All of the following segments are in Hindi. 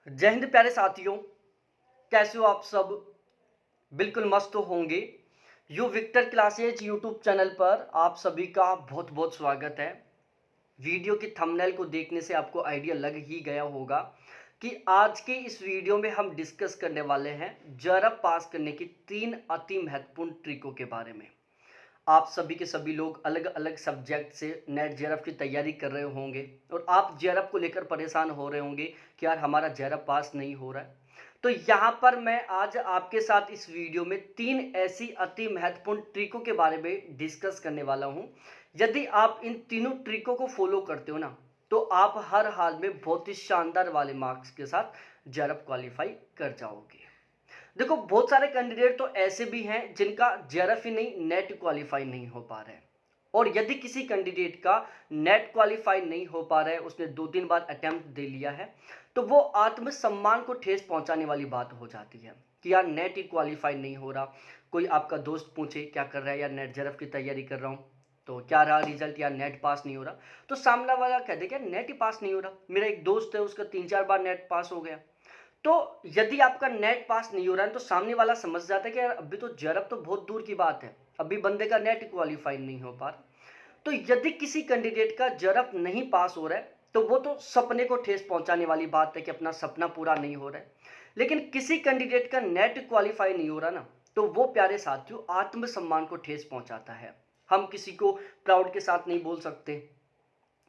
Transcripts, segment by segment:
जय हिंद प्यारे साथियों। कैसे हो आप सब? बिल्कुल मस्त होंगे। U Victor classes YouTube channel पर आप सभी का बहुत बहुत स्वागत है। वीडियो की थंबनेल को देखने से आपको आइडिया लग ही गया होगा कि आज के इस वीडियो में हम डिस्कस करने वाले हैं जरब पास करने की 3 अति महत्वपूर्ण ट्रिकों के बारे में। आप सभी के सभी लोग अलग अलग सब्जेक्ट से नेट जेआरएफ की तैयारी कर रहे होंगे और आप जेआरएफ को लेकर परेशान हो रहे होंगे कि यार हमारा जेआरएफ पास नहीं हो रहा है। तो यहाँ पर मैं आज आपके साथ इस वीडियो में 3 ऐसी अति महत्वपूर्ण ट्रिकों के बारे में डिस्कस करने वाला हूँ। यदि आप इन तीनों ट्रिकों को फॉलो करते हो ना, तो आप हर हाल में बहुत ही शानदार वाले मार्क्स के साथ जेआरएफ क्वालिफाई कर जाओगे। देखो, बहुत सारे कैंडिडेट तो ऐसे भी हैं जिनका जेआरएफ ही नहीं, नेट क्वालिफाई नहीं हो पा रहा है। और यदि किसी कैंडिडेट का नेट क्वालिफाई नहीं हो पा रहा है, उसने 2-3 बार अटेम्प्ट दे लिया है, तो वो आत्मसम्मान को ठेस पहुंचाने वाली बात हो जाती है कि यार नेट ही क्वालिफाई नहीं हो रहा। कोई आपका दोस्त पूछे क्या कर रहा है, यार नेट जेआरएफ की तैयारी कर रहा हूँ, तो क्या रहा रिजल्ट, यार नेट पास नहीं हो रहा। तो सामने वाला कह दे कि नेट ही पास नहीं हो रहा। मेरा एक दोस्त है, उसका 3-4 बार नेट पास हो गया। तो यदि आपका नेट पास नहीं हो रहा है तो सामने वाला समझ जाता है कि यार अभी तो जेआरएफ तो बहुत दूर की बात है, अभी बंदे का नेट क्वालिफाई नहीं हो पा रहा। तो यदि किसी कैंडिडेट का जेआरएफ नहीं पास हो रहा है तो वो तो सपने को ठेस पहुंचाने वाली बात है कि अपना सपना पूरा नहीं हो रहा है। लेकिन किसी कैंडिडेट का नेट क्वालिफाई नहीं हो रहा ना, तो वो प्यारे साथियों आत्मसम्मान को ठेस पहुंचाता है। हम किसी को प्राउड के साथ नहीं बोल सकते,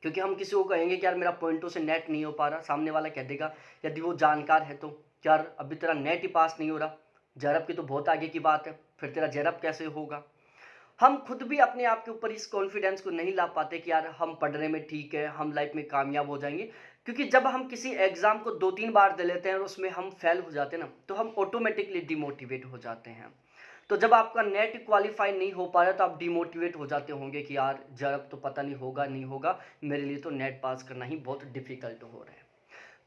क्योंकि हम किसी को कहेंगे कि यार मेरा पॉइंटों से नेट नहीं हो पा रहा, सामने वाला कह देगा, यदि वो जानकार है तो, यार अभी तेरा नेट ही पास नहीं हो रहा, जेआरएफ की तो बहुत आगे की बात है, फिर तेरा जेआरएफ कैसे होगा। हम खुद भी अपने आप के ऊपर इस कॉन्फिडेंस को नहीं ला पाते कि यार हम पढ़ने में ठीक है, हम लाइफ में कामयाब हो जाएंगे। क्योंकि जब हम किसी एग्जाम को 2-3 बार दे लेते हैं और उसमें हम फेल हो जाते हैं ना, तो हम ऑटोमेटिकली डिमोटिवेट हो जाते हैं। तो जब आपका नेट क्वालिफाई नहीं हो पा रहा तो आप डिमोटिवेट हो जाते होंगे कि यार जब तो पता नहीं होगा नहीं होगा, मेरे लिए तो नेट पास करना ही बहुत डिफिकल्ट हो रहा है।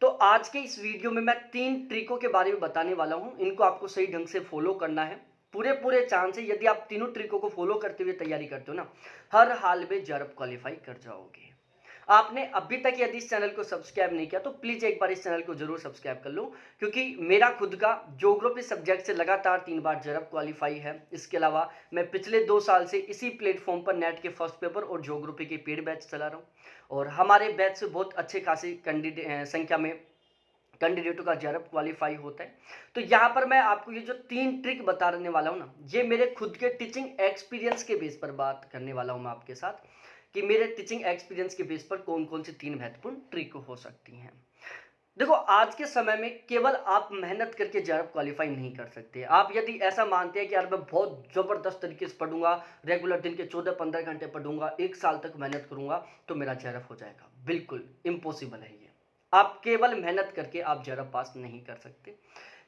तो आज के इस वीडियो में मैं 3 ट्रिकों के बारे में बताने वाला हूं, इनको आपको सही ढंग से फॉलो करना है। पूरे पूरे चांस है यदि आप तीनों ट्रिकों को फॉलो करते हुए तैयारी करते हो ना, हर हाल में जेआरएफ क्वालिफाई कर जाओगे। आपने अभी तक यदि इस चैनल को सब्सक्राइब नहीं किया तो प्लीज एक बार इस चैनल को जरूर सब्सक्राइब कर लो, क्योंकि मेरा खुद का ज्योग्राफी सब्जेक्ट से लगातार 3 बार जेआरएफ क्वालिफाई है। इसके अलावा मैं पिछले 2 साल से इसी प्लेटफॉर्म पर नेट के फर्स्ट पेपर और ज्योग्राफी के पेड बैच चला रहा हूँ, और हमारे बैच से बहुत अच्छे खासी कैंडिडेट संख्या में कैंडिडेटों का जेआरएफ क्वालिफाई होता है। तो यहाँ पर मैं आपको ये जो 3 ट्रिक बताने वाला हूँ ना, ये मेरे खुद के टीचिंग एक्सपीरियंस के बेस पर बात करने वाला हूँ मैं आपके साथ, कि मेरे टीचिंग एक्सपीरियंस के बेस पर कौन कौन सी 3 महत्वपूर्ण ट्रिक हो सकती हैं। देखो, आज के समय में केवल आप मेहनत करके जेआरएफ क्वालिफाई नहीं कर सकते। आप यदि ऐसा मानते हैं कि यार मैं बहुत ज़बरदस्त तरीके से पढ़ूंगा, रेगुलर दिन के 14-15 घंटे पढ़ूंगा, 1 साल तक मेहनत करूंगा तो मेरा जेआरएफ हो जाएगा, बिल्कुल इम्पॉसिबल है ये। आप केवल मेहनत करके आप जेआरएफ पास नहीं कर सकते।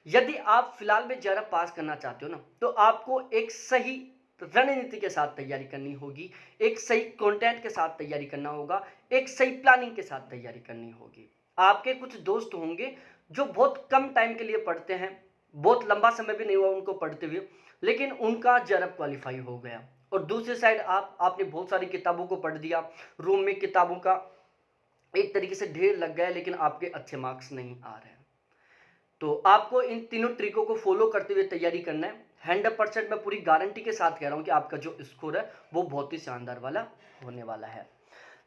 यदि आप फिलहाल में जेआरएफ पास करना चाहते हो ना, तो आपको एक सही रणनीति के साथ तैयारी करनी होगी, एक सही कंटेंट के साथ तैयारी करना होगा, एक सही प्लानिंग के साथ तैयारी करनी होगी। आपके कुछ दोस्त होंगे जो बहुत कम टाइम के लिए पढ़ते हैं, बहुत लंबा समय भी नहीं हुआ उनको पढ़ते हुए, लेकिन उनका जेआरएफ क्वालिफाई हो गया। और दूसरी साइड आपने बहुत सारी किताबों को पढ़ दिया, रूम में किताबों का एक तरीके से ढेर लग गया, लेकिन आपके अच्छे मार्क्स नहीं आ रहे हैं। तो आपको इन तीनों ट्रिकों को फॉलो करते हुए तैयारी करना है। 100% मैं पूरी गारंटी के साथ कह रहा हूं कि आपका जो स्कोर है वो बहुत ही शानदार वाला होने वाला है।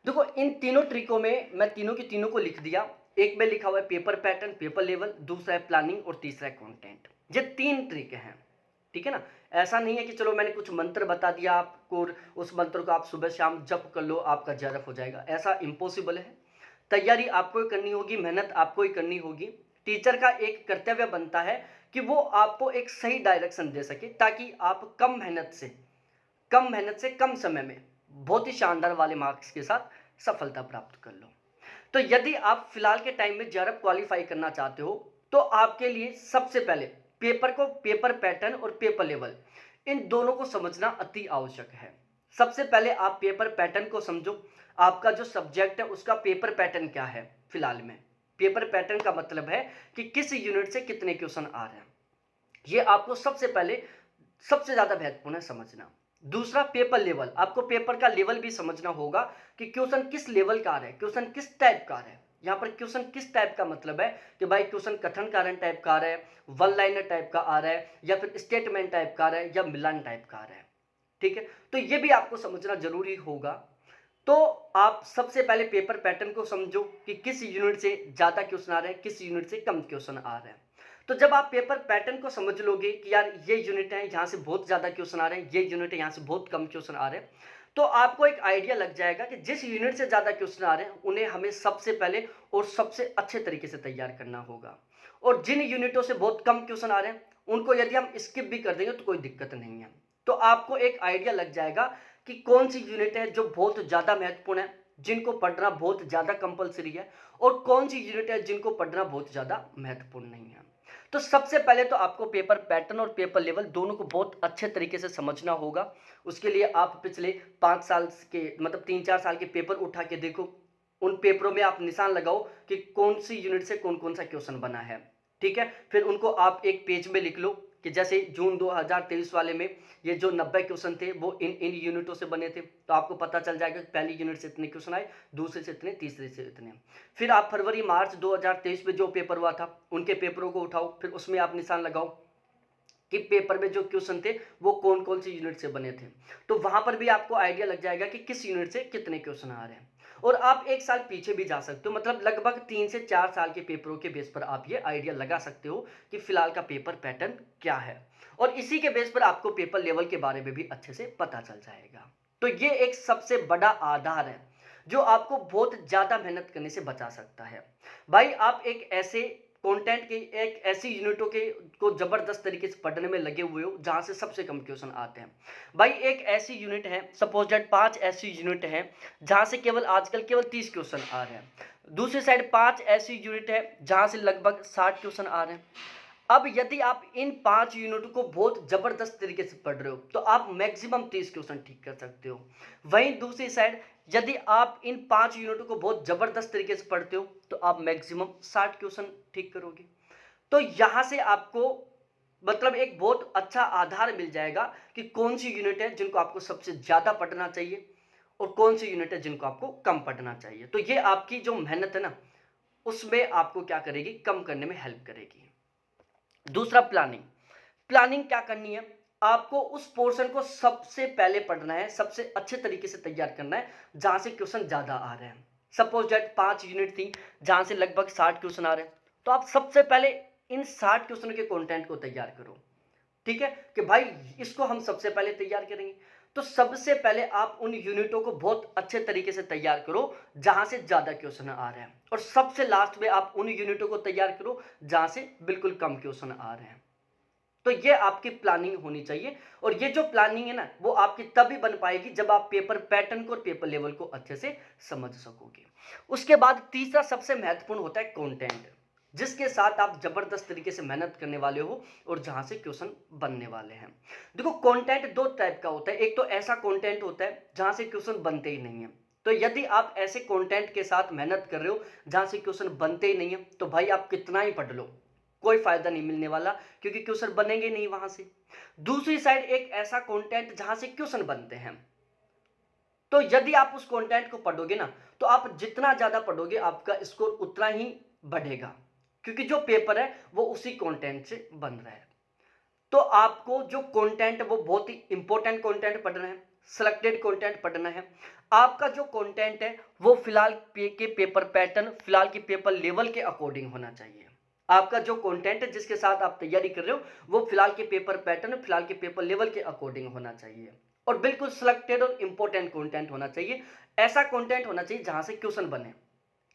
देखो, इन तीनों ट्रिकों में मैं तीनों की तीनों को लिख दिया। एक में लिखा हुआ है पेपर पैटर्न, पेपर लेवल, दूसरा है प्लानिंग और तीसरा है कंटेंट। ये 3 ट्रिक हैं, ठीक है ना। ऐसा नहीं है कि चलो मैंने कुछ मंत्र बता दिया आपको और उस मंत्र को आप सुबह शाम जप कर लो आपका जेआरएफ हो जाएगा, ऐसा इम्पॉसिबल है। तैयारी आपको ही करनी होगी, मेहनत आपको ही करनी होगी। टीचर का एक कर्तव्य बनता है कि वो आपको एक सही डायरेक्शन दे सके, ताकि आप कम मेहनत से कम समय में बहुत ही शानदार वाले मार्क्स के साथ सफलता प्राप्त कर लो। तो यदि आप फिलहाल के टाइम में जेआरएफ क्वालिफाई करना चाहते हो, तो आपके लिए सबसे पहले पेपर पैटर्न और पेपर लेवल, इन दोनों को समझना अति आवश्यक है। सबसे पहले आप पेपर पैटर्न को समझो। आपका जो सब्जेक्ट है उसका पेपर पैटर्न क्या है फिलहाल में। पेपर पैटर्न का मतलब है कि किस यूनिट से कितने क्वेश्चन आ रहे हैं, ये आपको सबसे पहले सबसे ज्यादा महत्वपूर्ण है समझना। दूसरा पेपर लेवल, आपको पेपर का लेवल भी समझना होगा कि क्वेश्चन किस लेवल का आ रहा है, क्वेश्चन किस टाइप का आ रहा है। यहाँ पर क्वेश्चन किस टाइप का मतलब है कि भाई क्वेश्चन कथन कारण टाइप का आ रहा है, वन लाइनर टाइप का आ रहा है, या फिर स्टेटमेंट टाइप का आ रहा है, या मिलान टाइप का आ रहा है। ठीक है, तो ये भी आपको समझना जरूरी होगा। तो आप सबसे पहले पेपर पैटर्न को समझो कि किस यूनिट से ज्यादा क्वेश्चन आ रहे हैं, किस यूनिट से कम क्वेश्चन आ रहे हैं। तो जब आप पेपर पैटर्न को समझ लोगे कि यार ये यूनिट है यहाँ से बहुत ज्यादा क्वेश्चन आ रहे हैं, ये यूनिट है यहाँ से बहुत कम क्वेश्चन आ रहे हैं, तो आपको एक आइडिया लग जाएगा कि जिस यूनिट से ज्यादा क्वेश्चन आ रहे हैं उन्हें हमें सबसे पहले और सबसे अच्छे तरीके से तैयार करना होगा, और जिन यूनिटों से बहुत कम क्वेश्चन आ रहे हैं उनको यदि हम स्किप भी कर देंगे तो कोई दिक्कत नहीं है। तो आपको एक आइडिया लग जाएगा कि कौन सी यूनिट है जो बहुत ज्यादा महत्वपूर्ण है, जिनको पढ़ना बहुत ज्यादा कंपलसरी है, और कौन सी यूनिट है जिनको पढ़ना बहुत ज्यादा महत्वपूर्ण नहीं है। तो सबसे पहले तो आपको पेपर पैटर्न और पेपर लेवल दोनों को बहुत अच्छे तरीके से समझना होगा। उसके लिए आप पिछले 5 साल के मतलब 3-4 साल के पेपर उठा के देखो, उन पेपरों में आप निशान लगाओ कि कौन सी यूनिट से कौन कौन सा क्वेश्चन बना है। ठीक है, फिर उनको आप एक पेज में लिख लो कि जैसे जून 2023 वाले में ये जो 90 क्वेश्चन थे वो इन इन यूनिटों से बने थे, तो आपको पता चल जाएगा कि पहली यूनिट से इतने क्वेश्चन आए, दूसरे से इतने, तीसरे से इतने। फिर आप फरवरी मार्च 2023 में जो पेपर हुआ था उनके पेपरों को उठाओ, फिर उसमें आप निशान लगाओ कि पेपर में जो क्वेश्चन थे वो कौन कौन सी यूनिट से बने थे। तो वहां पर भी आपको आइडिया लग जाएगा कि किस यूनिट से कितने क्वेश्चन आ रहे हैं। और आप एक साल पीछे भी जा सकते हो, मतलब लगभग 3 से 4 साल के पेपरों के बेस पर आप ये आइडिया लगा सकते हो कि फिलहाल का पेपर पैटर्न क्या है, और इसी के बेस पर आपको पेपर लेवल के बारे में भी अच्छे से पता चल जाएगा। तो ये एक सबसे बड़ा आधार है जो आपको बहुत ज्यादा मेहनत करने से बचा सकता है। भाई आप एक ऐसे कंटेंट की, एक ऐसी यूनिटों के को जबरदस्त तरीके से पढ़ने में लगे हुए हो जहां से सबसे कम क्वेश्चन आते हैं। भाई एक ऐसी यूनिट है, सपोज दैट 5 ऐसी यूनिट है जहां से केवल आजकल केवल 30 क्वेश्चन आ रहे हैं। दूसरी साइड 5 ऐसी यूनिट है जहां से लगभग 60 क्वेश्चन आ रहे हैं। अब यदि आप इन 5 यूनिट को बहुत जबरदस्त तरीके से पढ़ रहे हो तो आप मैक्सिमम 30 क्वेश्चन ठीक कर सकते हो। वहीं दूसरी साइड यदि आप इन 5 यूनिटों को बहुत जबरदस्त तरीके से पढ़ते हो तो आप मैक्सिमम 60 क्वेश्चन ठीक करोगे। तो यहां से आपको मतलब एक बहुत अच्छा आधार मिल जाएगा कि कौन सी यूनिट है जिनको आपको सबसे ज्यादा पढ़ना चाहिए और कौन सी यूनिट है जिनको आपको कम पढ़ना चाहिए। तो ये आपकी जो मेहनत है ना उसमें आपको क्या करेगी, कम करने में हेल्प करेगी। दूसरा प्लानिंग। प्लानिंग क्या करनी है, आपको उस पोर्शन को सबसे पहले पढ़ना है, सबसे अच्छे तरीके से तैयार करना है जहां से क्वेश्चन ज्यादा आ रहे हैं। सपोज दैट 5 यूनिट थी जहां से लगभग 60 क्वेश्चन आ रहे हैं, तो आप सबसे पहले इन 60 क्वेश्चन के कंटेंट को तैयार करो। ठीक है कि भाई इसको हम सबसे पहले तैयार करेंगे। तो सबसे पहले आप उन यूनिटों को बहुत अच्छे तरीके से तैयार करो जहां से ज्यादा क्वेश्चन आ रहे हैं, और सबसे लास्ट में आप उन यूनिटों को तैयार करो जहां से बिल्कुल कम क्वेश्चन आ रहे हैं। तो ये आपकी प्लानिंग होनी चाहिए, और ये जो प्लानिंग है ना वो आपकी तभी बन पाएगी जब आप पेपर पैटर्न को और पेपर लेवल को अच्छे से समझ सकोगे। उसके बाद तीसरा सबसे महत्वपूर्ण होता है कंटेंट, जिसके साथ आप जबरदस्त तरीके से मेहनत करने वाले हो और जहां से क्वेश्चन बनने वाले हैं। देखो कंटेंट दो टाइप का होता है, एक तो ऐसा कंटेंट होता है जहां से क्वेश्चन बनते ही नहीं है। तो यदि आप ऐसे कंटेंट के साथ मेहनत कर रहे हो जहां से क्वेश्चन बनते ही नहीं है तो भाई आप कितना ही पढ़ लो कोई फायदा नहीं मिलने वाला, क्योंकि क्वेश्चन बनेंगे नहीं वहां से। दूसरी साइड एक ऐसा कंटेंट जहां से क्वेश्चन बनते हैं, तो यदि आप उस कंटेंट को पढ़ोगे ना तो आप जितना ज्यादा पढ़ोगे आपका स्कोर उतना ही बढ़ेगा, क्योंकि जो पेपर है वो उसी कंटेंट से बन रहा है। तो आपको जो कंटेंट वो बहुत ही इंपॉर्टेंट कंटेंट पढ़ना है, सिलेक्टेड कंटेंट पढ़ना है। आपका जो कंटेंट है वो फिलहाल के पेपर पैटर्न, फिलहाल के पेपर लेवल के अकॉर्डिंग होना चाहिए। आपका जो कंटेंट है जिसके साथ आप तैयारी कर रहे हो वो फिलहाल के पेपर पैटर्न, फिलहाल के पेपर लेवल के अकॉर्डिंग होना चाहिए, और बिल्कुल सिलेक्टेड और इंपॉर्टेंट कंटेंट होना चाहिए। ऐसा कंटेंट होना चाहिए जहां से क्वेश्चन बने,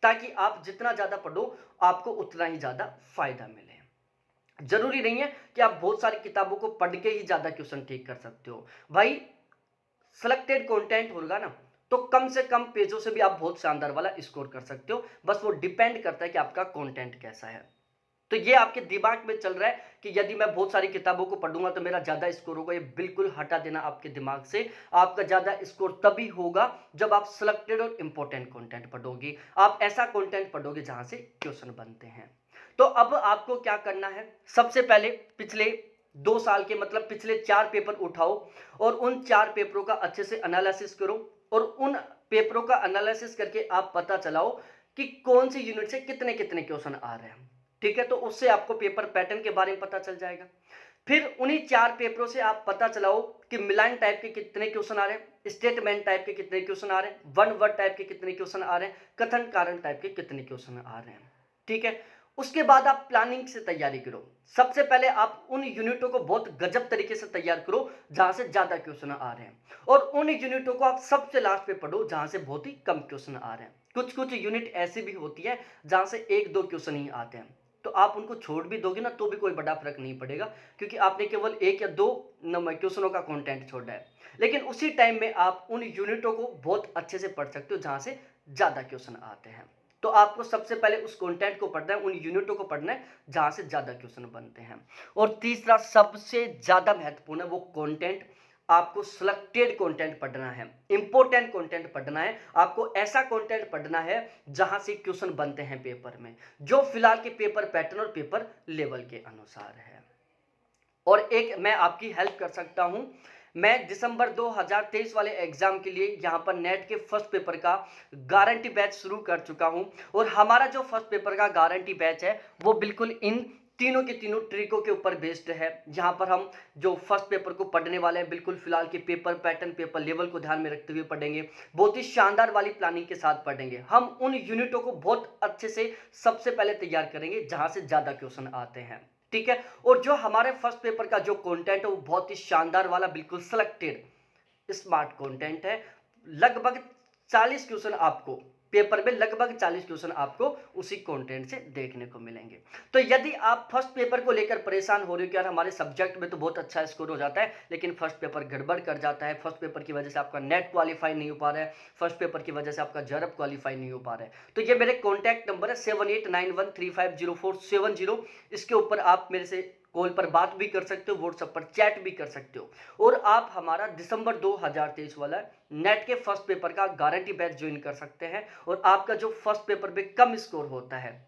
ताकि आप जितना ज्यादा पढ़ो आपको उतना ही ज्यादा फायदा मिले। जरूरी नहीं है कि आप बहुत सारी किताबों को पढ़ के ही ज्यादा क्वेश्चन ठीक कर सकते हो। भाई सिलेक्टेड कंटेंट होगा ना तो कम से कम पेजों से भी आप बहुत शानदार वाला स्कोर कर सकते हो। बस वो डिपेंड करता है कि आपका कंटेंट कैसा है। तो ये आपके दिमाग में चल रहा है कि यदि मैं बहुत सारी किताबों को पढ़ूंगा तो मेरा ज्यादा स्कोर होगा, ये बिल्कुल हटा देना आपके दिमाग से। आपका ज्यादा स्कोर तभी होगा जब आप सिलेक्टेड और इंपॉर्टेंट कंटेंट पढ़ोगे, आप ऐसा कंटेंट पढ़ोगे जहां से क्वेश्चन बनते हैं। तो अब आपको क्या करना है, सबसे पहले पिछले 2 साल के मतलब पिछले 4 पेपर उठाओ और उन 4 पेपरों का अच्छे से एनालिसिस करो, और उन पेपरों का एनालिसिस करके आप पता चलाओ कि कौन सी यूनिट से कितने कितने क्वेश्चन आ रहे हैं। ठीक है, तो उससे आपको पेपर पैटर्न के बारे में पता चल जाएगा। फिर उन्हीं 4 पेपरों से आप पता चलाओ कि मिलान टाइप के कितने क्वेश्चन आ रहे हैं, स्टेटमेंट टाइप के कितने क्वेश्चन आ रहे हैं, वन वर्ड टाइप के कितने क्वेश्चन आ रहे हैं, कथन कारण टाइप के कितने क्वेश्चन आ रहे हैं। ठीक है, उसके बाद आप प्लानिंग से तैयारी करो। सबसे पहले आप उन यूनिटों को बहुत गजब तरीके से तैयार करो जहां से ज्यादा क्वेश्चन आ रहे हैं, और उन यूनिटों को आप सबसे लास्ट पे पढ़ो जहां से बहुत ही कम क्वेश्चन आ रहे हैं। कुछ कुछ यूनिट ऐसी भी होती है जहां से 1-2 क्वेश्चन ही आते हैं, तो आप उनको छोड़ भी दोगे ना तो भी कोई बड़ा फर्क नहीं पड़ेगा, क्योंकि आपने केवल 1 या 2 क्वेश्चनों का कंटेंट छोड़ा है। लेकिन उसी टाइम में आप उन यूनिटों को बहुत अच्छे से पढ़ सकते हो जहां से ज्यादा क्वेश्चन आते हैं। तो आपको सबसे पहले उस कंटेंट को पढ़ना है, उन यूनिटों को पढ़ना है जहां से ज्यादा क्वेश्चन बनते हैं। और तीसरा सबसे ज्यादा महत्वपूर्ण है वो कंटेंट, आपको सिलेक्टेड कंटेंट पढ़ना है, इंपॉर्टेंट कंटेंट पढ़ना है। आपको ऐसा कंटेंट पढ़ना है जहां से क्वेश्चन बनते हैं पेपर में, जो फिलहाल के पेपर पैटर्न और पेपर लेवल के अनुसार है। और एक मैं आपकी हेल्प कर सकता हूं, मैं दिसंबर 2023 वाले एग्जाम के लिए यहां पर नेट के फर्स्ट पेपर का गारंटी बैच शुरू कर चुका हूं। और हमारा जो फर्स्ट पेपर का गारंटी बैच है वो बिल्कुल इन तीनों के तीनों ट्रिकों के ऊपर बेस्ड है। जहां पर हम जो फर्स्ट पेपर को पढ़ने वाले हैं बिल्कुल फिलहाल के पेपर पैटर्न पेपर लेवल को ध्यान में रखते हुए पढ़ेंगे, बहुत ही शानदार वाली प्लानिंग के साथ पढ़ेंगे। हम उन यूनिटों को बहुत अच्छे से सबसे पहले तैयार करेंगे जहां से ज्यादा क्वेश्चन आते हैं। ठीक है, और जो हमारे फर्स्ट पेपर का जो कंटेंट है वो बहुत ही शानदार वाला बिल्कुल सिलेक्टेड स्मार्ट कंटेंट है। लगभग 40 क्वेश्चन आपको पेपर में, लगभग 40 क्वेश्चन आपको उसी कंटेंट से देखने को मिलेंगे। तो यदि आप फर्स्ट पेपर को लेकर परेशान हो रहे हो कि यार हमारे सब्जेक्ट में तो बहुत अच्छा स्कोर हो जाता है लेकिन फर्स्ट पेपर गड़बड़ कर जाता है, फर्स्ट पेपर की वजह से आपका नेट क्वालिफाई नहीं हो पा रहा है, फर्स्ट पेपर की वजह से आपका जरब क्वालिफाई नहीं हो पा रहा है, तो ये मेरे कॉन्टैक्ट नंबर है 7891350470। इसके ऊपर आप मेरे से कॉल पर बात भी कर सकते हो, व्हाट्सएप पर चैट भी कर सकते हो। और आप हमारा दिसंबर 2023 वाला नेट के फर्स्ट पेपर का गारंटी बैच ज्वाइन कर सकते हैं, और आपका जो फर्स्ट पेपर में कम स्कोर होता है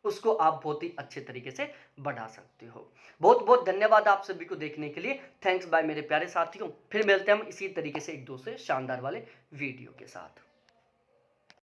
उसको आप बहुत ही अच्छे तरीके से बढ़ा सकते हो। बहुत बहुत धन्यवाद आप सभी को देखने के लिए। थैंक्स बाय मेरे प्यारे साथियों। फिर मिलते हैं हम इसी तरीके से एक दूसरे शानदार वाले वीडियो के साथ।